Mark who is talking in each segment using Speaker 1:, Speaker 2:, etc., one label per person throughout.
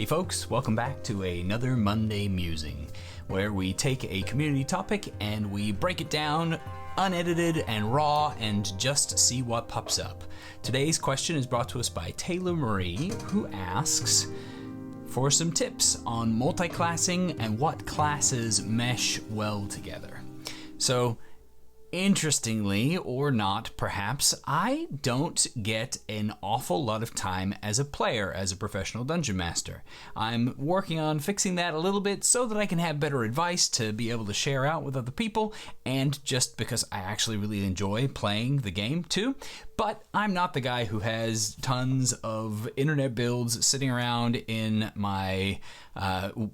Speaker 1: Hey folks, welcome back to another Monday Musing, where we take a community topic and we break it down unedited and raw and just see what pops up. Today's question is brought to us by Taylor Marie, who asks for some tips on multiclassing and what classes mesh well together. So, interestingly or not, perhaps, I don't get an awful lot of time as a player, as a professional dungeon master. I'm working on fixing that a little bit so that I can have better advice to be able to share out with other people, and just because I actually really enjoy playing the game too. But I'm not the guy who has tons of internet builds sitting around in my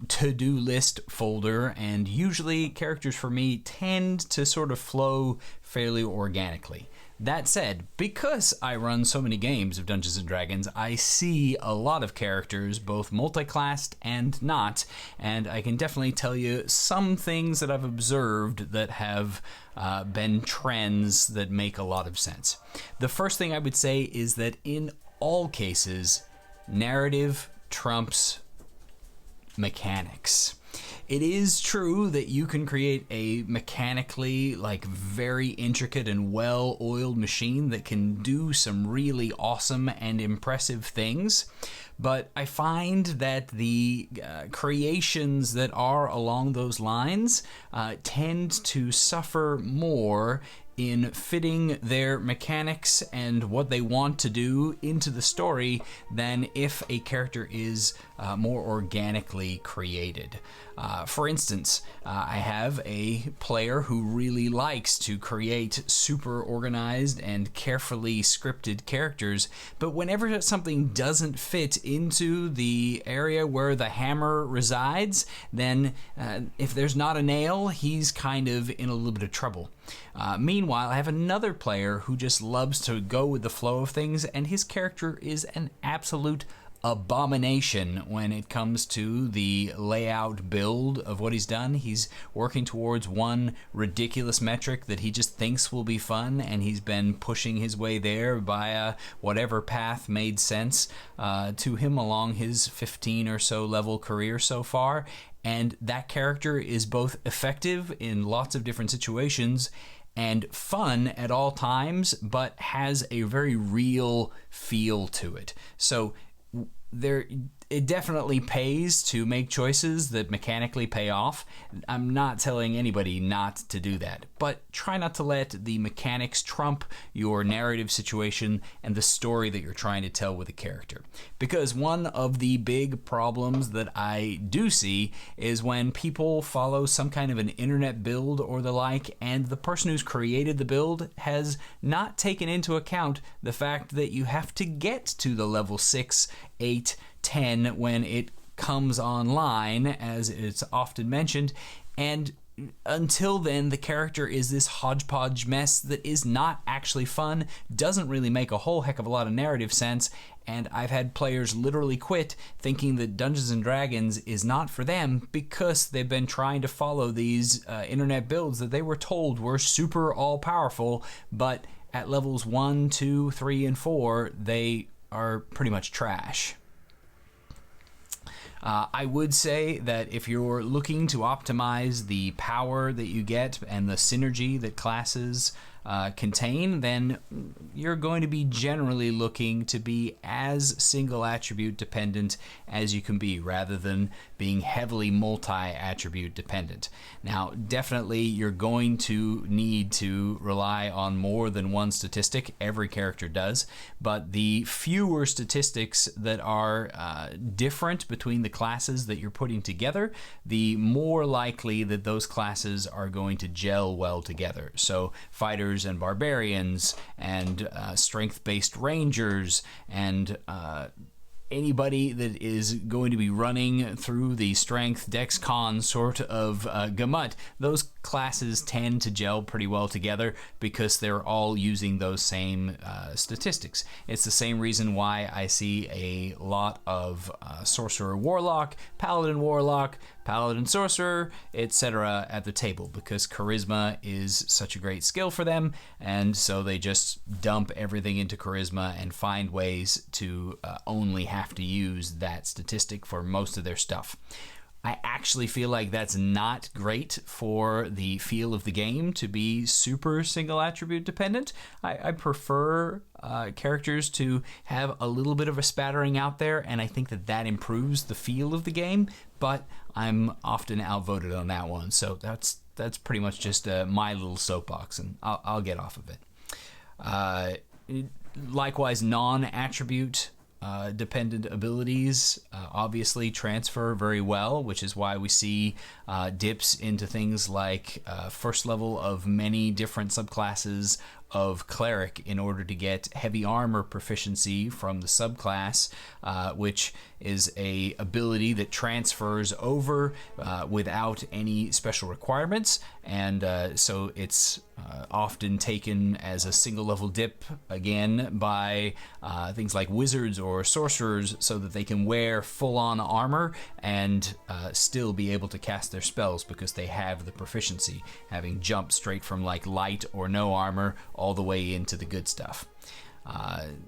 Speaker 1: to-do list folder, and usually characters for me tend to sort of flow fairly organically. That said, because I run so many games of Dungeons & Dragons, I see a lot of characters, both multiclassed and not, and I can definitely tell you some things that I've observed that have been trends that make a lot of sense. The first thing I would say is that in all cases, narrative trumps mechanics. It is true that you can create a mechanically, very intricate and well-oiled machine that can do some really awesome and impressive things, but I find that the creations that are along those lines tend to suffer more in fitting their mechanics and what they want to do into the story than if a character is more organically created. For instance, I have a player who really likes to create super organized and carefully scripted characters, but whenever something doesn't fit into the area where the hammer resides, then if there's not a nail, he's kind of in a little bit of trouble. Meanwhile, I have another player who just loves to go with the flow of things, and his character is an absolute abomination when it comes to the layout build of what he's done. He's working towards one ridiculous metric that he just thinks will be fun, and he's been pushing his way there via whatever path made sense to him along his 15 or so level career so far. And that character is both effective in lots of different situations and fun at all times, but has a very real feel to it. So it definitely pays to make choices that mechanically pay off. I'm not telling anybody not to do that, but try not to let the mechanics trump your narrative situation and the story that you're trying to tell with a character. Because one of the big problems that I do see is when people follow some kind of an internet build or the like, and the person who's created the build has not taken into account the fact that you have to get to the level 6, 8, 10 when it comes online, as it's often mentioned, and until then the character is this hodgepodge mess that is not actually fun, doesn't really make a whole heck of a lot of narrative sense, and I've had players literally quit thinking that Dungeons & Dragons is not for them because they've been trying to follow these internet builds that they were told were super all-powerful, but at levels 1, 2, 3, and 4 they are pretty much trash. I would say that if you're looking to optimize the power that you get and the synergy that classes contain, then you're going to be generally looking to be as single attribute dependent as you can be, rather than being heavily multi-attribute dependent. Now, definitely you're going to need to rely on more than one statistic. Every character does, but the fewer statistics that are different between the classes that you're putting together, the more likely that those classes are going to gel well together. So fighters and barbarians and strength-based rangers and anybody that is going to be running through the strength dex con sort of gamut, those classes tend to gel pretty well together because they're all using those same statistics. It's the same reason why I see a lot of sorcerer warlock, paladin warlock, paladin sorcerer, etc. at the table, because charisma is such a great skill for them, and so they just dump everything into charisma and find ways to only have to use that statistic for most of their stuff. I actually feel like that's not great for the feel of the game to be super single attribute dependent. I prefer characters to have a little bit of a spattering out there, and I think that improves the feel of the game, but I'm often outvoted on that one. So that's pretty much just my little soapbox, and I'll get off of it. Likewise, non-attribute dependent abilities obviously transfer very well, which is why we see dips into things like first level of many different subclasses of cleric in order to get heavy armor proficiency from the subclass, which is a ability that transfers over without any special requirements, and so it's often taken as a single level dip again by things like wizards or sorcerers, so that they can wear full-on armor and still be able to cast their spells because they have the proficiency, having jumped straight from like light or no armor all the way into the good stuff.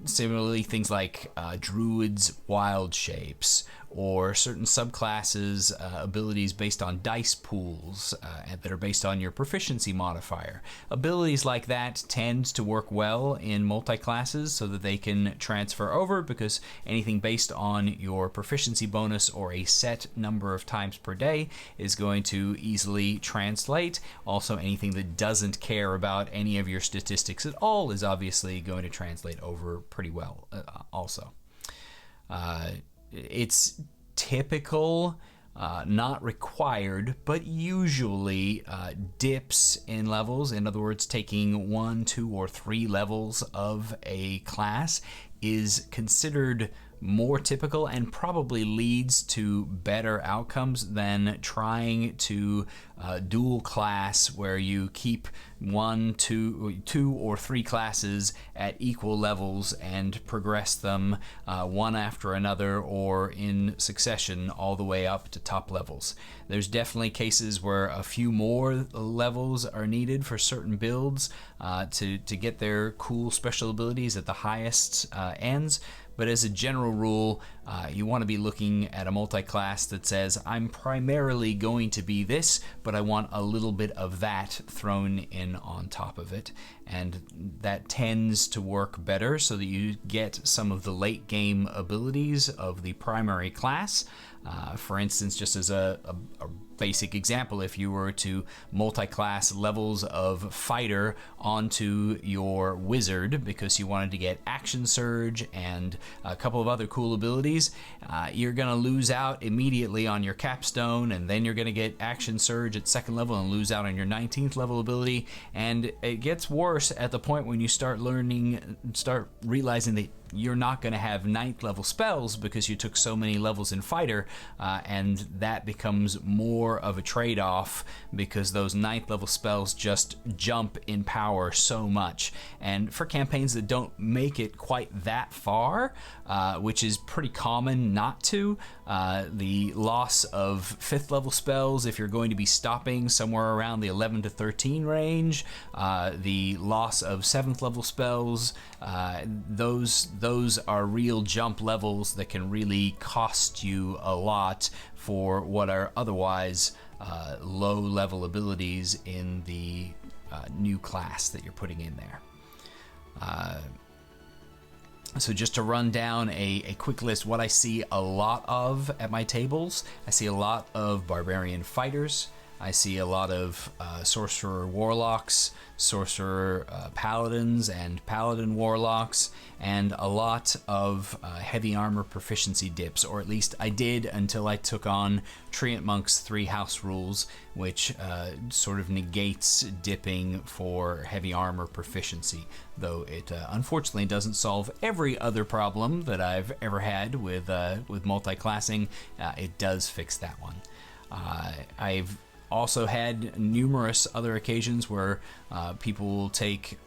Speaker 1: Similarly, things like druids' wild shapes, or certain subclasses abilities based on dice pools that are based on your proficiency modifier. Abilities like that tend to work well in multi-classes so that they can transfer over, because anything based on your proficiency bonus or a set number of times per day is going to easily translate. Also, anything that doesn't care about any of your statistics at all is obviously going to translate over pretty well also. It's typical, not required, but usually dips in levels. In other words, taking 1, 2, or 3 levels of a class is considered more typical and probably leads to better outcomes than trying to dual class, where you keep 1, 2, or 3 classes at equal levels and progress them one after another or in succession all the way up to top levels. There's definitely cases where a few more levels are needed for certain builds to get their cool special abilities at the highest ends. But as a general rule, you want to be looking at a multi-class that says, I'm primarily going to be this, but I want a little bit of that thrown in on top of it. And that tends to work better so that you get some of the late game abilities of the primary class. For instance, just as a basic example, if you were to multi-class levels of fighter onto your wizard because you wanted to get action surge and a couple of other cool abilities, you're going to lose out immediately on your capstone, and then you're going to get action surge at 2nd level and lose out on your 19th level ability. And it gets worse at the point when you start realizing that you're not going to have 9th level spells because you took so many levels in fighter, and that becomes more of a trade-off because those 9th level spells just jump in power so much. And for campaigns that don't make it quite that far, which is pretty common not to, the loss of 5th level spells, if you're going to be stopping somewhere around the 11 to 13 range, the loss of 7th level spells, those are real jump levels that can really cost you a lot for what are otherwise low level abilities in the new class that you're putting in there. So just to run down a quick list, what I see a lot of at my tables, I see a lot of barbarian fighters, I see a lot of sorcerer warlocks, sorcerer paladins and paladin warlocks, and a lot of heavy armor proficiency dips, or at least I did until I took on Treant Monk's 3 house rules, which sort of negates dipping for heavy armor proficiency, though it unfortunately doesn't solve every other problem that I've ever had with multi-classing. It does fix that one. I've also had numerous other occasions where people will take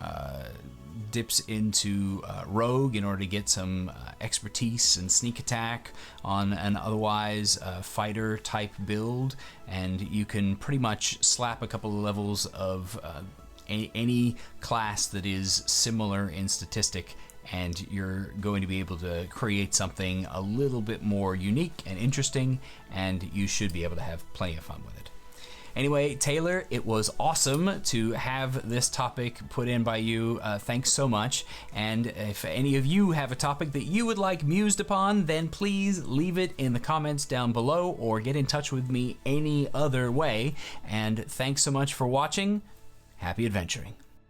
Speaker 1: dips into rogue in order to get some expertise and sneak attack on an otherwise fighter type build, and you can pretty much slap a couple of levels of any class that is similar in statistic and you're going to be able to create something a little bit more unique and interesting, and you should be able to have plenty of fun with it. Anyway, Taylor, it was awesome to have this topic put in by you. Thanks so much. And if any of you have a topic that you would like mused upon, then please leave it in the comments down below or get in touch with me any other way. And thanks so much for watching. Happy adventuring.